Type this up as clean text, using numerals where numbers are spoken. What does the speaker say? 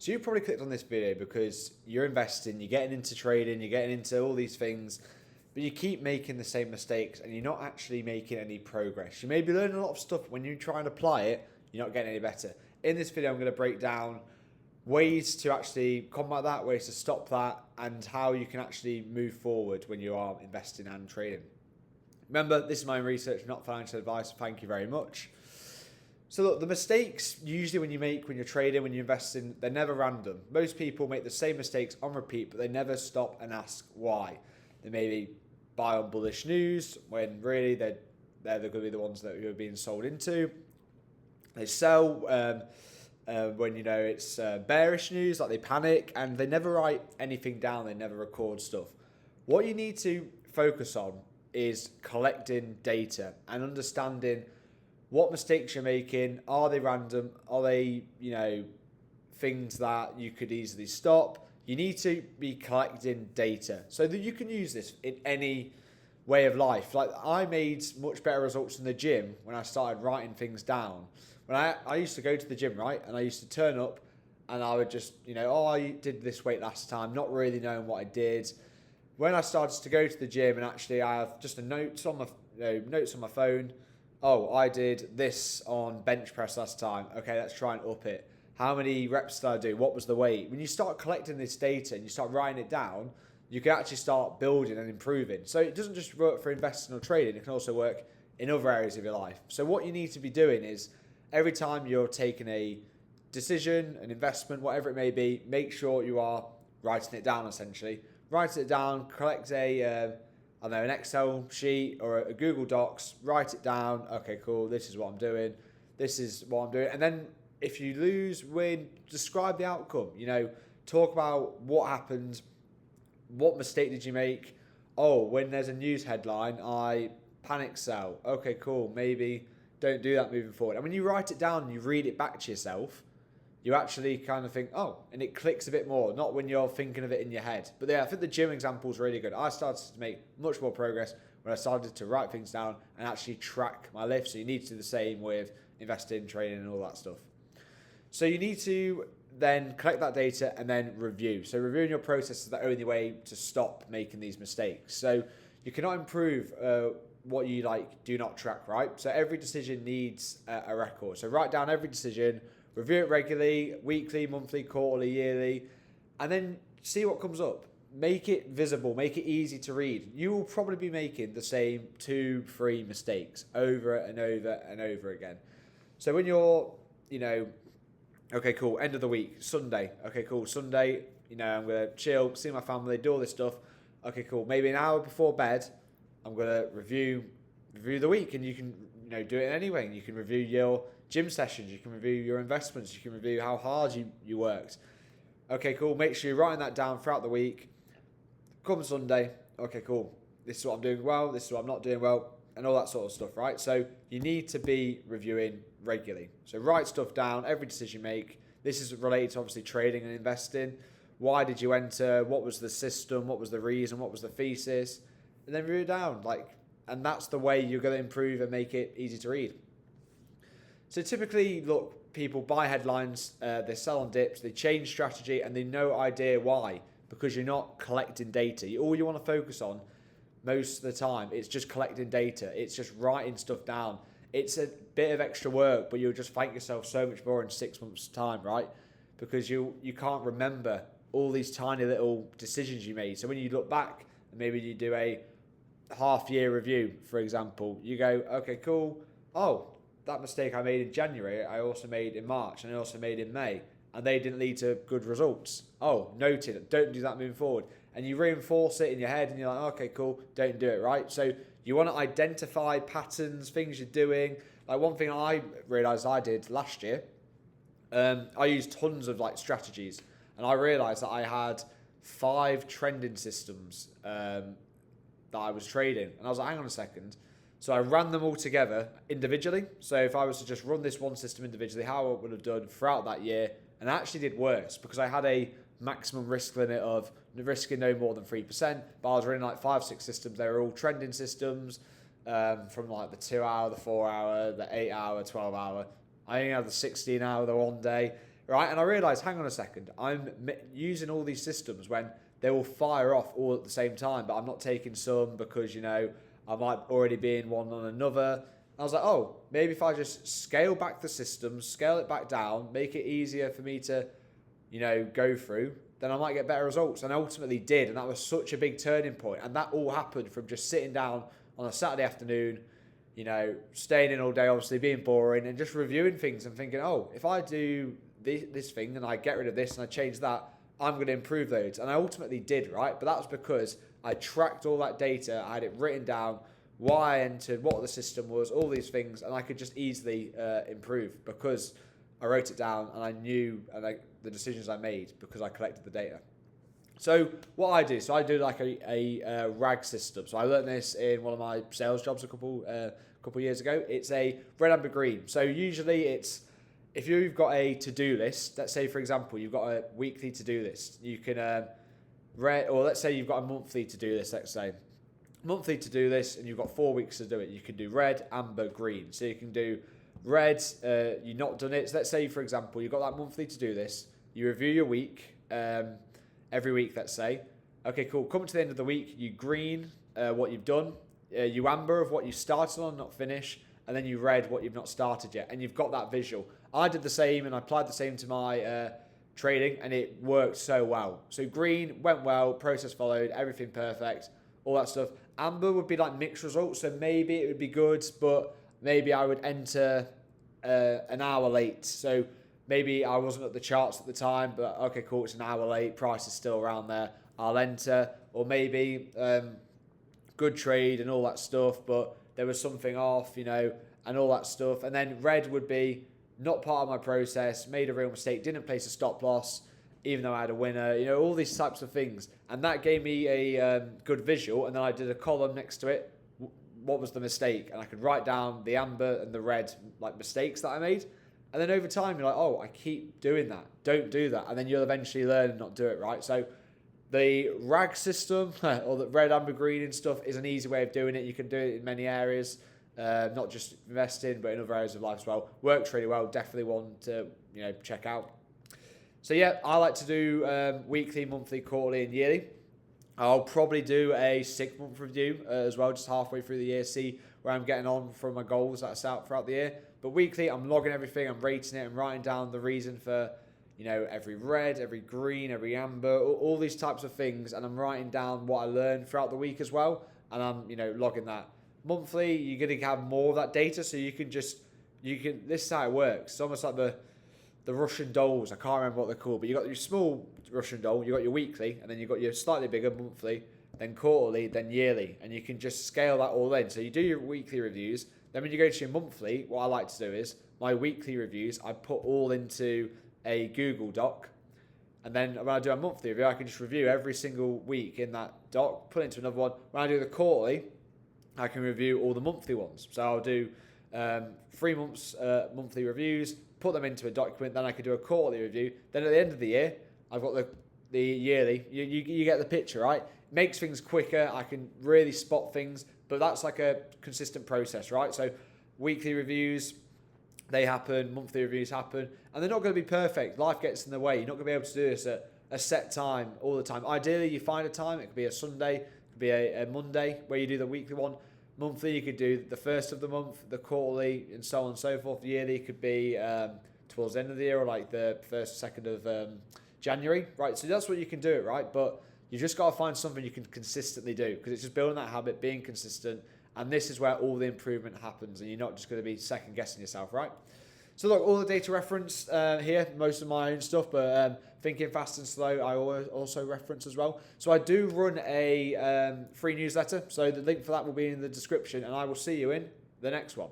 So you probably clicked on this video because you're investing, you're getting into trading, you're getting into all these things, but you keep making the same mistakes and you're not actually making any progress. You may be learning a lot of stuff, but when you try and apply it, you're not getting any better. In this video, I'm going to break down ways to actually combat that, ways to stop that, and how you can actually move forward when you are investing and trading. Remember, this is my own research, not financial advice. Thank you very much. So look, the mistakes usually when you're trading, when you're investing, they're never random. Most people make the same mistakes on repeat, but they never stop and ask why. They maybe buy on bullish news when really they're going to be the ones that you're being sold into. They sell when it's bearish news, like they panic, and they never write anything down. They never record stuff. What you need to focus on is collecting data and understanding what mistakes you're making. Are they random? Are they, things that you could easily stop? You need to be collecting data so that you can use this in any way of life. Like, I made much better results in the gym when I started writing things down. When I used to go to the gym, right, and I used to turn up and I would just, I did this weight last time, not really knowing what I did. When I started to go to the gym and actually I have just notes on my phone. Oh, I did this on bench press last time. Okay, let's try and up it. How many reps did I do? What was the weight? When you start collecting this data and you start writing it down, you can actually start building and improving. So it doesn't just work for investing or trading. It can also work in other areas of your life. So what you need to be doing is every time you're taking a decision, an investment, whatever it may be, make sure you are writing it down essentially. Write it down, collect an Excel sheet or a Google Docs, write it down. Okay, cool. This is what I'm doing. This is what I'm doing. And then if you lose, win, describe the outcome. Talk about what happened. What mistake did you make? Oh, when there's a news headline, I panic sell. Okay, cool. Maybe don't do that moving forward. And when you write it down and you read it back to yourself, you actually kind of think, oh, and it clicks a bit more, not when you're thinking of it in your head. But yeah, I think the gym example is really good. I started to make much more progress when I started to write things down and actually track my lifts. So you need to do the same with investing, training, and all that stuff. So you need to then collect that data and then review. So reviewing your process is the only way to stop making these mistakes. So you cannot improve what you do not track, right? So every decision needs a record. So write down every decision, review it regularly, weekly, monthly, quarterly, yearly, and then see what comes up. Make it visible, make it easy to read. You will probably be making the same 2-3 mistakes over and over and over again. So when you're, okay, cool, end of the week, Sunday. Okay, cool, Sunday, I'm going to chill, see my family, do all this stuff. Okay, cool, maybe an hour before bed, I'm going to review the week, and you can, do it anyway. You can review your gym sessions, you can review your investments, you can review how hard you worked. Okay, cool. Make sure you're writing that down throughout the week. Come Sunday, okay, cool. This is what I'm doing well, this is what I'm not doing well, and all that sort of stuff, right? So you need to be reviewing regularly. So write stuff down, every decision you make. This is related to obviously trading and investing. Why did you enter? What was the system? What was the reason? What was the thesis? And then review it down. And that's the way you're going to improve and make it easy to read. So typically, look, people buy headlines, they sell on dips, they change strategy, and they no idea why, because you're not collecting data. All you want to focus on most of the time, it's just collecting data. It's just writing stuff down. It's a bit of extra work, but you'll just thank yourself so much more in 6 months' time, right? Because you can't remember all these tiny little decisions you made. So when you look back, and maybe you do a half-year review, for example, you go, okay, cool. Oh, that mistake I made in January, I also made in March, and I also made in May, and they didn't lead to good results. Oh, noted. Don't do that moving forward. And you reinforce it in your head, and you're like, okay, cool, don't do it, right? So you want to identify patterns, things you're doing. Like, one thing I realised I did last year, I used tons of strategies, and I realised that I had 5 trending systems that I was trading, and I was like, hang on a second. So I ran them all together individually. So if I was to just run this one system individually, how I would have done throughout that year, and I actually did worse because I had a maximum risk limit of risking no more than 3%, but I was running 5, 6 systems. They were all trending systems, from the 2 hour, the 4 hour, the 8 hour, 12 hour. I only had the 16 hour the one day. right? And I realised, hang on a second, I'm using all these systems when they will fire off all at the same time, but I'm not taking some because, I might already be in one on another. I was like, oh, maybe if I just scale back the systems, scale it back down, make it easier for me to, go through, then I might get better results. And I ultimately did. And that was such a big turning point. And that all happened from just sitting down on a Saturday afternoon, staying in all day, obviously being boring, and just reviewing things and thinking, oh, if I do this thing and I get rid of this and I change that, I'm going to improve those. And I ultimately did, right? But that was because I tracked all that data, I had it written down, why I entered, what the system was, all these things, and I could just easily improve because I wrote it down and I knew the decisions I made because I collected the data. So what I do, like a RAG system. So I learned this in one of my sales jobs a couple years ago. It's a red, amber, green. So usually it's, if you've got a to-do list, let's say for example you've got a weekly to-do list, you can or let's say you've got a monthly to-do list, let's say monthly to-do list, and you've got 4 weeks to do it. You can do red, amber, green. So you can do red, you've not done it. So let's say for example you've got that monthly to-do list, you review your week every week, let's say. Okay, cool. Coming to the end of the week, you green what you've done, you amber of what you started on, not finished, and then you red what you've not started yet, and you've got that visual. I did the same, and I applied the same to my trading, and it worked so well. So green went well, process followed, everything perfect, all that stuff. Amber would be like mixed results, so maybe it would be good, but maybe I would enter an hour late. So maybe I wasn't at the charts at the time, but okay, cool, it's an hour late, price is still around there, I'll enter. Or maybe good trade and all that stuff, but there was something off, and all that stuff. And then red would be not part of my process, made a real mistake, didn't place a stop loss, even though I had a winner, all these types of things. And that gave me a good visual, and then I did a column next to it, what was the mistake? And I could write down the amber and the red like mistakes that I made. And then over time, you're like, oh, I keep doing that. Don't do that. And then you'll eventually learn and not do it, right? So the RAG system, or the red, amber, green and stuff, is an easy way of doing it. You can do it in many areas, not just investing, but in other areas of life as well. Works really well. Definitely one to check out. So yeah, I like to do weekly, monthly, quarterly, and yearly. I'll probably do a 6-month review as well, just halfway through the year, see where I'm getting on from my goals that I set out throughout the year. But weekly, I'm logging everything, I'm rating it, and writing down the reason for, every red, every green, every amber, all these types of things, and I'm writing down what I learned throughout the week as well, and I'm, logging that. Monthly, you're going to have more of that data, so this is how it works. It's almost like the Russian dolls. I can't remember what they're called, but you got your small Russian doll, you got your weekly, and then you got your slightly bigger monthly, then quarterly, then yearly, and you can just scale that all in. So you do your weekly reviews, then when you go to your monthly, what I like to do is my weekly reviews, I put all into a Google Doc, and then when I do a monthly review, I can just review every single week in that doc, put it into another one. When I do the quarterly, I can review all the monthly ones. So I'll do 3 months monthly reviews, put them into a document, then I can do a quarterly review. Then at the end of the year, I've got the yearly. You get the picture, right? Makes things quicker. I can really spot things, but that's like a consistent process, right? So weekly reviews, they happen, monthly reviews happen, and they're not going to be perfect. Life gets in the way. You're not going to be able to do this at a set time all the time. Ideally, you find a time. It could be a Sunday, it could be a Monday where you do the weekly one. Monthly, you could do the first of the month, the quarterly, and so on and so forth. Yearly could be towards the end of the year, or like the 1st, 2nd of January, right? So that's what you can do it, right? But you just got to find something you can consistently do, because it's just building that habit, being consistent, and this is where all the improvement happens, and you're not just going to be second guessing yourself, right? So look, all the data referenced here, most of my own stuff, but Thinking Fast and Slow I also reference as well. So I do run a free newsletter, so the link for that will be in the description, and I will see you in the next one.